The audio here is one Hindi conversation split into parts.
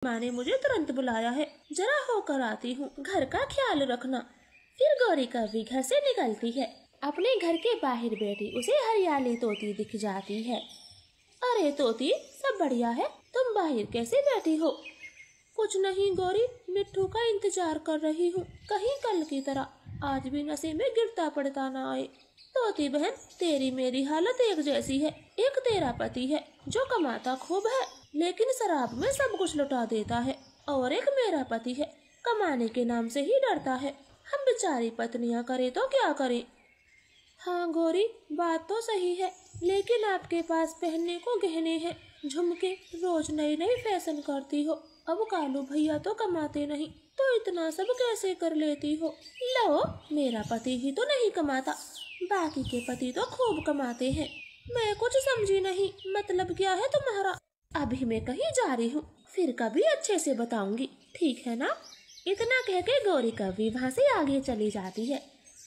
माँ ने मुझे तुरंत बुलाया है, जरा होकर आती हूँ, घर का ख्याल रखना। फिर गौरी कभी घर से निकलती है। अपने घर के बाहर बैठी उसे हरियाली तोती दिख जाती है। अरे तोती, सब बढ़िया है, तुम बाहर कैसे बैठी हो? कुछ नहीं गौरी, मिट्ठू का इंतजार कर रही हूँ, कहीं कल की तरह आज भी नशे में गिरता पड़ता ना आए। तोती बहन, तेरी मेरी हालत एक जैसी है। एक तेरा पति है जो कमाता खूब है लेकिन शराब में सब कुछ लुटा देता है, और एक मेरा पति है, कमाने के नाम से ही डरता है। हम बेचारी पत्नियां करें तो क्या करें? हाँ गौरी, बात तो सही है, लेकिन आपके पास पहनने को गहने हैं, झुमके, रोज नई नई फैशन करती हो। अब कालू भैया तो कमाते नहीं, तो इतना सब कैसे कर लेती हो? लो, मेरा पति ही तो नहीं कमाता, बाकी के पति तो खूब कमाते हैं। मैं कुछ समझी नहीं, मतलब क्या है तुम्हारा? अभी मैं कहीं जा रही हूँ, फिर कभी अच्छे से बताऊंगी, ठीक है ना? इतना कह के गौरी कभी वहाँ से आगे चली जाती है।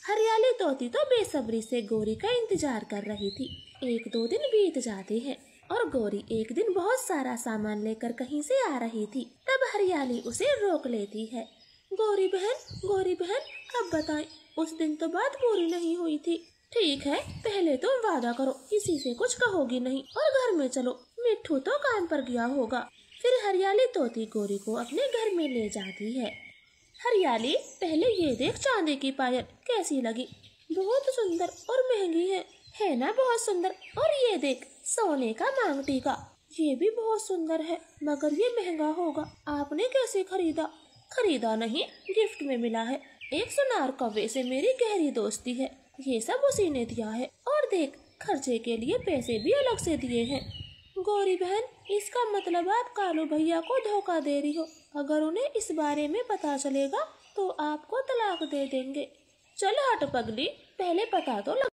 हरियाली तोती तो बेसब्री से गौरी का इंतजार कर रही थी। 1-2 दिन बीत जाते हैं और गौरी एक दिन बहुत सारा सामान लेकर कहीं से आ रही थी। तब हरियाली उसे रोक लेती है। गौरी बहन, अब बताएं, उस दिन तो बात पूरी नहीं हुई थी। ठीक है, पहले तुम वादा करो किसी से कुछ कहोगी नहीं और घर में चलो, मिट्ठू तो काम पर गया होगा। फिर हरियाली तोती गौरी को अपने घर में ले जाती है। हरियाली, पहले ये देख चांदी की पायल, कैसी लगी? बहुत सुंदर और महंगी है ना? बहुत सुंदर। और ये देख सोने का मांग टीका, ये भी बहुत सुंदर है, मगर ये महंगा होगा। आपने कैसे खरीदा? खरीदा नहीं, गिफ्ट में मिला है। एक सुनार कौवे से मेरी गहरी दोस्ती है, ये सब उसी ने दिया है। और देख, खर्चे के लिए पैसे भी अलग से दिए हैं। गौरी बहन, इसका मतलब आप कालू भैया को धोखा दे रही हो। अगर उन्हें इस बारे में पता चलेगा तो आपको तलाक दे देंगे। चल हट पगली, पहले पता तो लग